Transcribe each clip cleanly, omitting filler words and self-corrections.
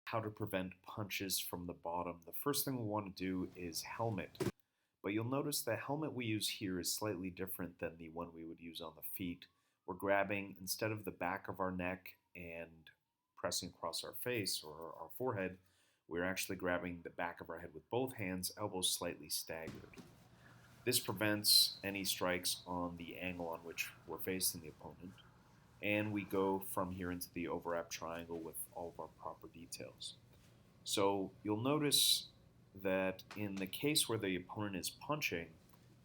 how to prevent punches from the bottom. The first thing we want to do is helmet. But you'll notice the helmet we use here is slightly different than the one we would use on the feet. We're grabbing, instead of the back of our neck and pressing across our face or our forehead, we're actually grabbing the back of our head with both hands, elbows slightly staggered. This prevents any strikes on the angle on which we're facing the opponent. And we go from here into the overwrap triangle with all of our proper details. So you'll notice that in the case where the opponent is punching,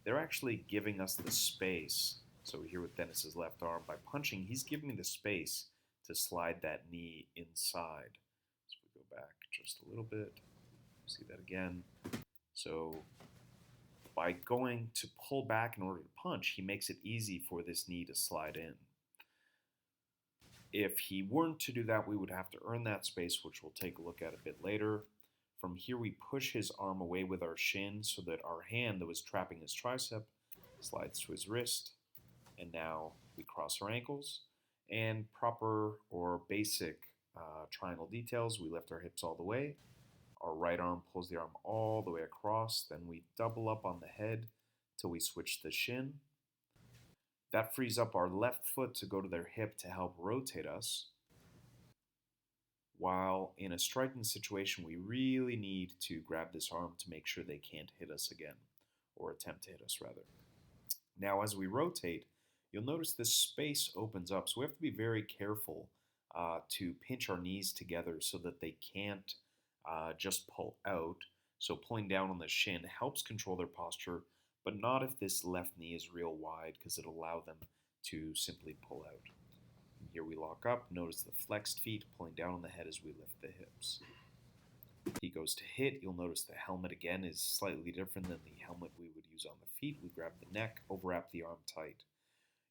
they're actually giving us the space. So here with Dennis's left arm, by punching, he's giving me the space to slide that knee inside. So we go back just a little bit, see that again. So by going to pull back in order to punch, he makes it easy for this knee to slide in. If he weren't to do that, we would have to earn that space, which we'll take a look at a bit later. From here, we push his arm away with our shin so that our hand that was trapping his tricep slides to his wrist. And now we cross our ankles. And proper or basic triangle details, we lift our hips all the way. Our right arm pulls the arm all the way across. Then we double up on the head till we switch the shin. That frees up our left foot to go to their hip to help rotate us. While in a striking situation, we really need to grab this arm to make sure they can't hit us again, or attempt to hit us rather. Now as we rotate, you'll notice this space opens up, so we have to be very careful to pinch our knees together so that they can't just pull out. So pulling down on the shin helps control their posture, but not if this left knee is real wide, because it'll allow them to simply pull out. And here we lock up. Notice the flexed feet pulling down on the head as we lift the hips. He goes to hit. You'll notice the helmet again is slightly different than the helmet we would use on the feet. We grab the neck, overwrap the arm tight.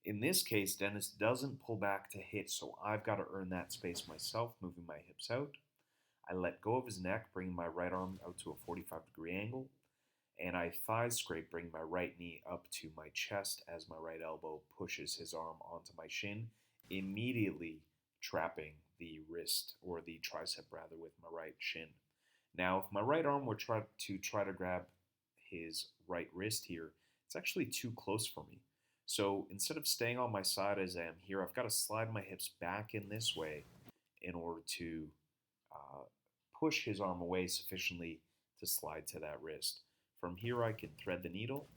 In this case, Dennis doesn't pull back to hit, so I've got to earn that space myself, moving my hips out. I let go of his neck, bringing my right arm out to a 45-degree angle. And I thigh scrape, bring my right knee up to my chest as my right elbow pushes his arm onto my shin, immediately trapping the wrist, or the tricep rather, with my right shin. Now, if my right arm were try to grab his right wrist here, it's actually too close for me. So instead of staying on my side as I am here, I've got to slide my hips back in this way in order to push his arm away sufficiently to slide to that wrist. From here, I can thread the needle,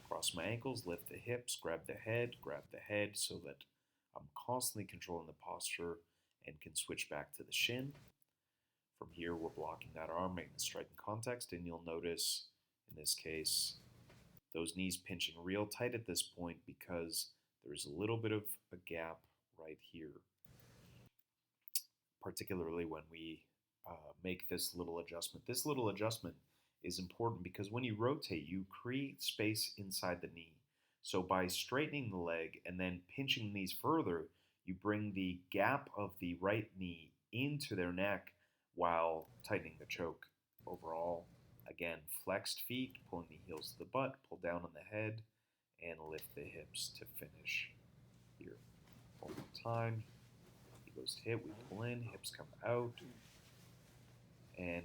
cross my ankles, lift the hips, grab the head so that I'm constantly controlling the posture and can switch back to the shin. From here, we're blocking that arm, making the striking context, and you'll notice, in this case, those knees pinching real tight at this point because there's a little bit of a gap right here, particularly when we make this little adjustment. This little adjustment is important because when you rotate, you create space inside the knee. So by straightening the leg and then pinching the knees further, you bring the gap of the right knee into their neck while tightening the choke. Overall, again, flexed feet, pulling the heels to the butt, pull down on the head, and lift the hips to finish here. One more time. He goes to hit, we pull in, hips come out, and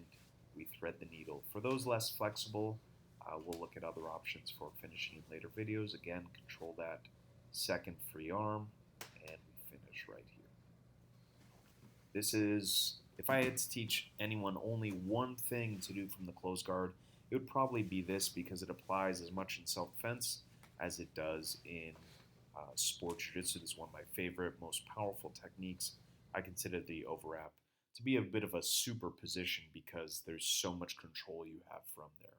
we thread the needle. For those less flexible, we'll look at other options for finishing in later videos. Again, control that second free arm, and we finish right here. This is, if I had to teach anyone only one thing to do from the closed guard, it would probably be this, because it applies as much in self-defense as it does in sport jiu-jitsu. This is one of my favorite, most powerful techniques. I consider the overwrap to be a bit of a super position because there's so much control you have from there.